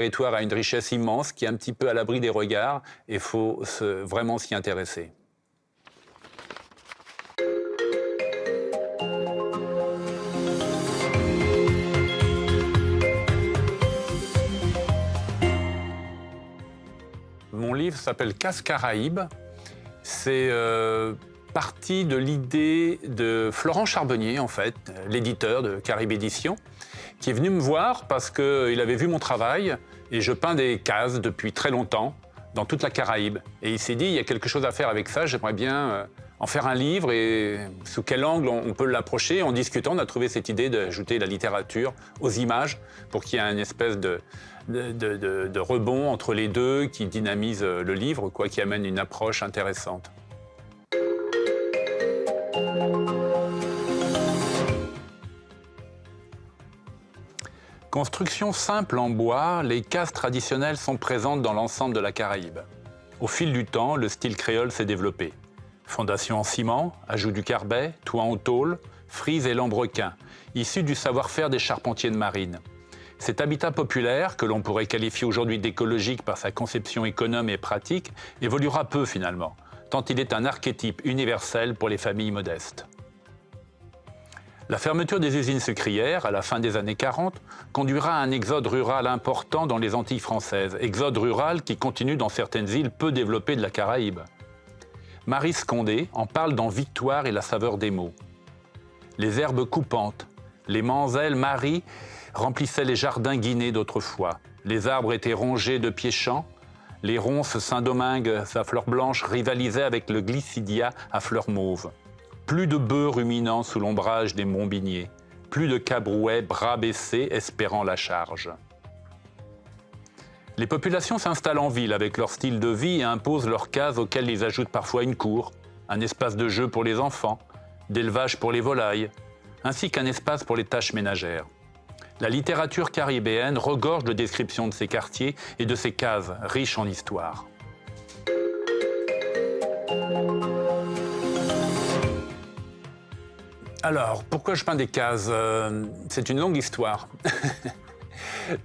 territoire a une richesse immense qui est un petit peu à l'abri des regards et il faut vraiment s'y intéresser. Mon livre s'appelle Casse Caraïbes. C'est parti de l'idée de Florent Charbonnier, en fait, l'éditeur de Caraïbes Éditions, qui est venu me voir parce qu'il avait vu mon travail et je peins des cases depuis très longtemps dans toute la Caraïbe. Et il s'est dit, il y a quelque chose à faire avec ça, j'aimerais bien en faire un livre et sous quel angle on peut l'approcher. En discutant, on a trouvé cette idée d'ajouter la littérature aux images pour qu'il y ait une espèce de rebond entre les deux qui dynamise le livre, quoi, qui amène une approche intéressante. Construction simple en bois, les cases traditionnelles sont présentes dans l'ensemble de la Caraïbe. Au fil du temps, le style créole s'est développé. Fondation en ciment, ajout du carbet, toit en tôle, frises et lambrequins, issus du savoir-faire des charpentiers de marine. Cet habitat populaire, que l'on pourrait qualifier aujourd'hui d'écologique par sa conception économe et pratique, évoluera peu finalement, tant il est un archétype universel pour les familles modestes. La fermeture des usines sucrières, à la fin des années 40, conduira à un exode rural important dans les Antilles françaises, exode rural qui continue dans certaines îles peu développées de la Caraïbe. Marie Scondé en parle dans Victoire et la saveur des mots. Les herbes coupantes, les manzelles Marie remplissaient les jardins guinées d'autrefois. Les arbres étaient rongés de pieds-champs, les ronces Saint-Domingue à fleurs blanches rivalisaient avec le glycidia à fleurs mauves. Plus de bœufs ruminant sous l'ombrage des montbiniers, plus de cabrouets bras baissés espérant la charge. Les populations s'installent en ville avec leur style de vie et imposent leurs cases auxquelles ils ajoutent parfois une cour, un espace de jeu pour les enfants, d'élevage pour les volailles, ainsi qu'un espace pour les tâches ménagères. La littérature caribéenne regorge de descriptions de ces quartiers et de ces cases riches en histoire. Alors, pourquoi je peins des cases ? C'est une longue histoire.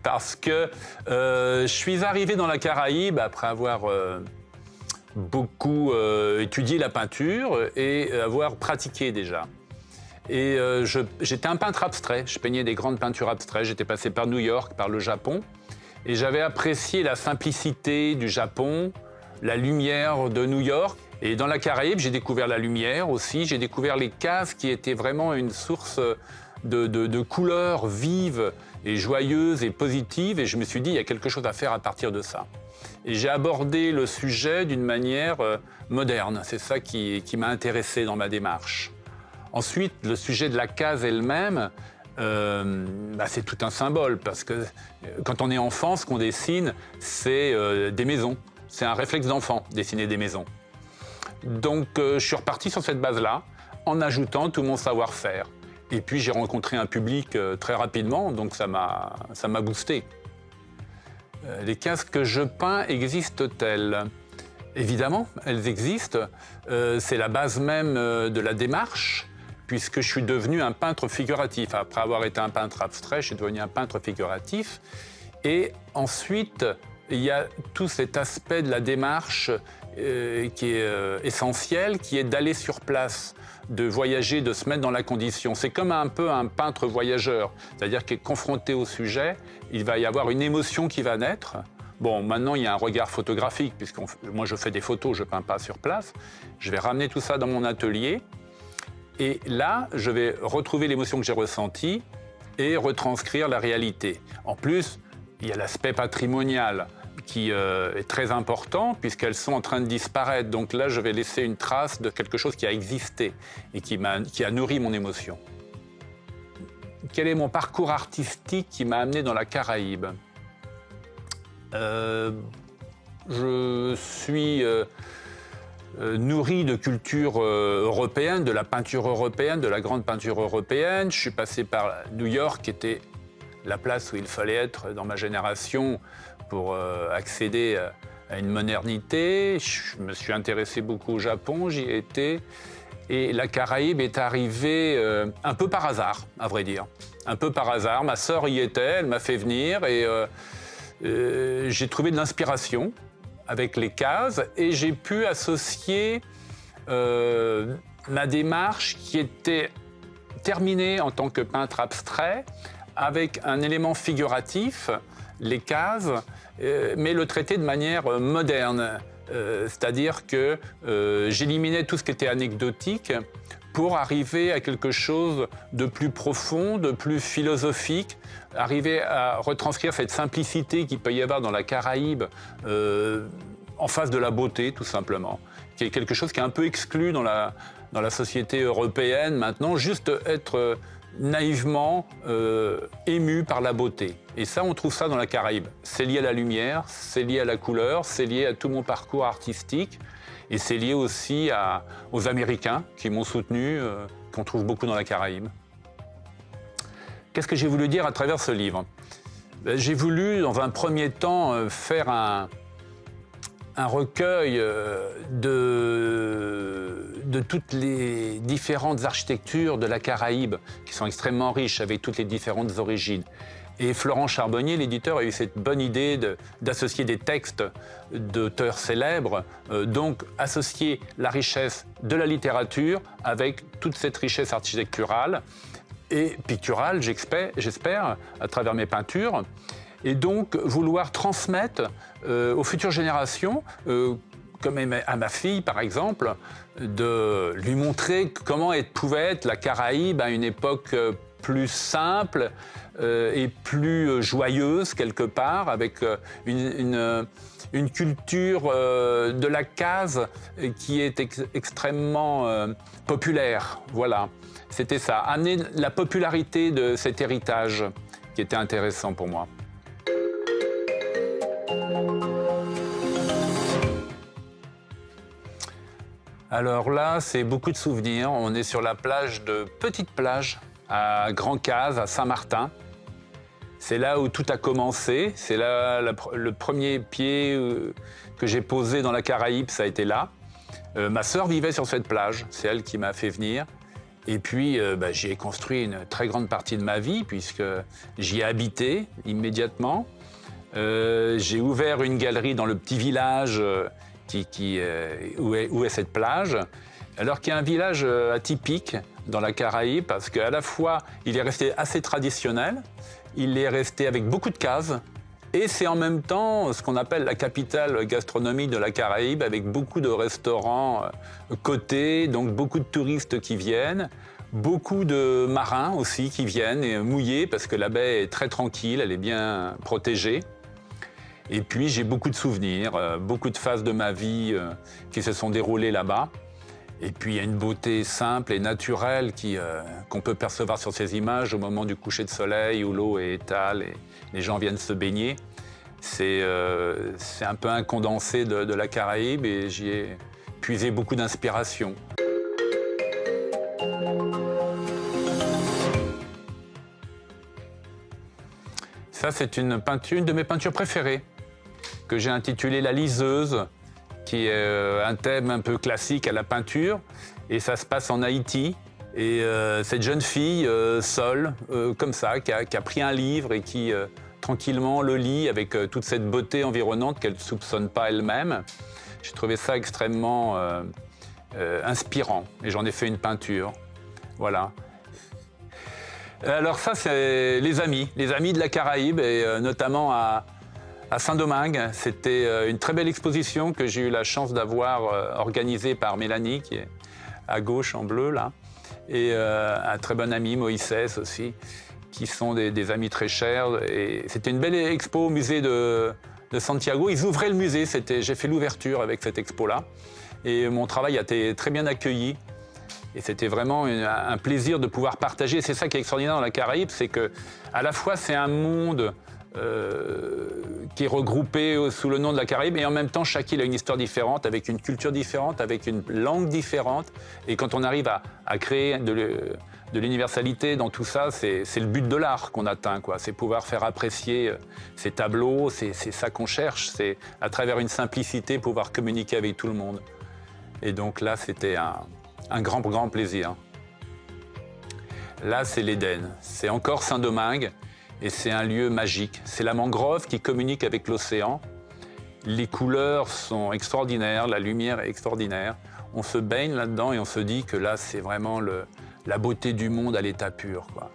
Parce que je suis arrivé dans la Caraïbe après avoir beaucoup étudié la peinture et avoir pratiqué déjà. Et j'étais un peintre abstrait, je peignais des grandes peintures abstraites, j'étais passé par New York, par le Japon, et j'avais apprécié la simplicité du Japon, la lumière de New York. Et dans la Caraïbe, j'ai découvert la lumière aussi, j'ai découvert les cases qui étaient vraiment une source de couleurs vives et joyeuses et positives, et je me suis dit, il y a quelque chose à faire à partir de ça. Et j'ai abordé le sujet d'une manière moderne, c'est ça qui m'a intéressé dans ma démarche. Ensuite, le sujet de la case elle-même, c'est tout un symbole, parce que quand on est enfant, ce qu'on dessine, c'est des maisons. C'est un réflexe d'enfant, dessiner des maisons. Donc je suis reparti sur cette base-là, en ajoutant tout mon savoir-faire. Et puis j'ai rencontré un public très rapidement, donc ça m'a boosté. Les cases que je peins existent-elles ? Évidemment, elles existent. C'est la base même de la démarche, puisque je suis devenu un peintre figuratif. Après avoir été un peintre abstrait, je suis devenu un peintre figuratif. Et ensuite, il y a tout cet aspect de la démarche qui est essentiel, qui est d'aller sur place, de voyager, de se mettre dans la condition. C'est comme un peu un peintre voyageur, c'est-à-dire qu'il est confronté au sujet, il va y avoir une émotion qui va naître. Bon, maintenant, il y a un regard photographique, puisque moi, je fais des photos, je ne peins pas sur place. Je vais ramener tout ça dans mon atelier. Et là, je vais retrouver l'émotion que j'ai ressentie et retranscrire la réalité. En plus, il y a l'aspect patrimonial qui est très important puisqu'elles sont en train de disparaître. Donc là, je vais laisser une trace de quelque chose qui a existé et qui a nourri mon émotion. Quel est mon parcours artistique qui m'a amené dans la Caraïbe ? Je suis nourri de culture européenne, de la peinture européenne, de la grande peinture européenne. Je suis passé par New York, qui était la place où il fallait être dans ma génération pour accéder à une modernité. Je me suis intéressé beaucoup au Japon, j'y ai été. Et la Caraïbe est arrivée un peu par hasard, à vrai dire. Un peu par hasard. Ma sœur y était, elle m'a fait venir et j'ai trouvé de l'inspiration avec les cases et j'ai pu associer ma démarche qui était terminée en tant que peintre abstrait avec un élément figuratif, les cases, mais le traiter de manière moderne. C'est-à-dire que j'éliminais tout ce qui était anecdotique pour arriver à quelque chose de plus profond, de plus philosophique, arriver à retranscrire cette simplicité qu'il peut y avoir dans la Caraïbe en face de la beauté, tout simplement, qui est quelque chose qui est un peu exclu dans la société européenne maintenant, juste être naïvement ému par la beauté. Et ça, on trouve ça dans la Caraïbe. C'est lié à la lumière, c'est lié à la couleur, c'est lié à tout mon parcours artistique, et c'est lié aussi aux Américains qui m'ont soutenu, qu'on trouve beaucoup dans la Caraïbe. Qu'est-ce que j'ai voulu dire à travers ce livre? J'ai voulu, dans un premier temps, faire un recueil de toutes les différentes architectures de la Caraïbe, qui sont extrêmement riches, avec toutes les différentes origines. Et Florent Charbonnier, l'éditeur, a eu cette bonne idée d'associer des textes d'auteurs célèbres, donc associer la richesse de la littérature avec toute cette richesse architecturale et picturale, j'espère, à travers mes peintures. Et donc vouloir transmettre aux futures générations, comme à ma fille par exemple, de lui montrer comment pouvait être la Caraïbe à une époque plus simple et plus joyeuse quelque part, avec une culture de la case qui est extrêmement populaire. Voilà, c'était ça, amener la popularité de cet héritage qui était intéressant pour moi. Alors là, c'est beaucoup de souvenirs. On est sur la plage de Petite Plage, à Grand-Case, à Saint-Martin. C'est là où tout a commencé. C'est là le premier pied que j'ai posé dans la Caraïbe, ça a été là. Ma sœur vivait sur cette plage. C'est elle qui m'a fait venir. Et puis, j'y ai construit une très grande partie de ma vie, puisque j'y ai habité immédiatement. J'ai ouvert une galerie dans le petit village où est cette plage, alors qu'il y a un village atypique dans la Caraïbe, parce qu'à la fois, il est resté assez traditionnel, il est resté avec beaucoup de cases, et c'est en même temps ce qu'on appelle la capitale gastronomique de la Caraïbe, avec beaucoup de restaurants cotés, donc beaucoup de touristes qui viennent, beaucoup de marins aussi qui viennent et mouiller, parce que la baie est très tranquille, elle est bien protégée. Et puis j'ai beaucoup de souvenirs, beaucoup de phases de ma vie qui se sont déroulées là-bas. Et puis il y a une beauté simple et naturelle qu'on peut percevoir sur ces images au moment du coucher de soleil où l'eau est étale et les gens viennent se baigner. C'est un peu un condensé de la Caraïbe et j'y ai puisé beaucoup d'inspiration. Ça, c'est une de mes peintures préférées, que j'ai intitulée La Liseuse, qui est un thème un peu classique à la peinture. Et ça se passe en Haïti. Et cette jeune fille, seule, comme ça, qui a pris un livre et qui tranquillement le lit avec toute cette beauté environnante qu'elle ne soupçonne pas elle-même. J'ai trouvé ça extrêmement inspirant. Et j'en ai fait une peinture. Voilà. Alors ça, c'est les amis de la Caraïbe, et notamment à Saint-Domingue. C'était une très belle exposition que j'ai eu la chance d'avoir organisée par Mélanie, qui est à gauche en bleu, là, et un très bon ami, Moïse aussi, qui sont des amis très chers. Et c'était une belle expo au musée de Santiago. Ils ouvraient le musée, j'ai fait l'ouverture avec cette expo-là, et mon travail a été très bien accueilli. Et c'était vraiment un plaisir de pouvoir partager. C'est ça qui est extraordinaire dans la Caraïbe, c'est que à la fois c'est un monde qui est regroupé sous le nom de la Caraïbe, et en même temps chaque île a une histoire différente, avec une culture différente, avec une langue différente. Et quand on arrive à créer de l'universalité dans tout ça, c'est le but de l'art qu'on atteint, quoi. C'est pouvoir faire apprécier ces tableaux, c'est ça qu'on cherche, c'est à travers une simplicité pouvoir communiquer avec tout le monde. Et donc là, c'était un grand plaisir. Là, c'est l'Éden. C'est encore Saint-Domingue. Et c'est un lieu magique. C'est la mangrove qui communique avec l'océan. Les couleurs sont extraordinaires, la lumière est extraordinaire. On se baigne là-dedans et on se dit que là, c'est vraiment la beauté du monde à l'état pur, quoi.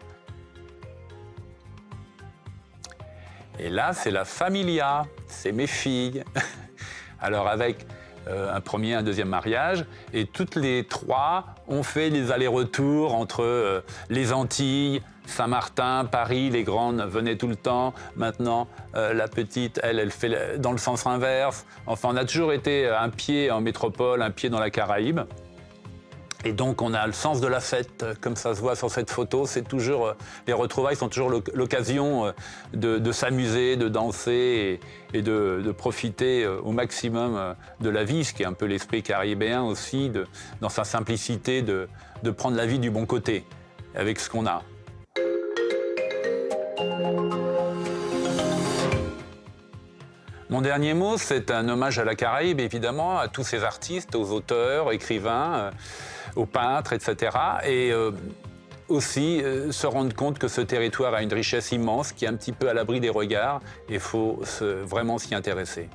Et là, c'est la familia, c'est mes filles. Alors avec un premier, un deuxième mariage, et toutes les trois ont fait les allers-retours entre les Antilles, Saint-Martin, Paris, les grandes venaient tout le temps. Maintenant, la petite, elle fait dans le sens inverse. Enfin, on a toujours été un pied en métropole, un pied dans la Caraïbe. Et donc, on a le sens de la fête, comme ça se voit sur cette photo. C'est toujours, les retrouvailles sont toujours l'occasion de s'amuser, de danser et de profiter au maximum de la vie, ce qui est un peu l'esprit caribéen aussi, dans sa simplicité, de prendre la vie du bon côté, avec ce qu'on a. Mon dernier mot, c'est un hommage à la Caraïbe, évidemment, à tous ces artistes, aux auteurs, écrivains, aux peintres, etc. Et aussi se rendre compte que ce territoire a une richesse immense qui est un petit peu à l'abri des regards et il faut vraiment s'y intéresser.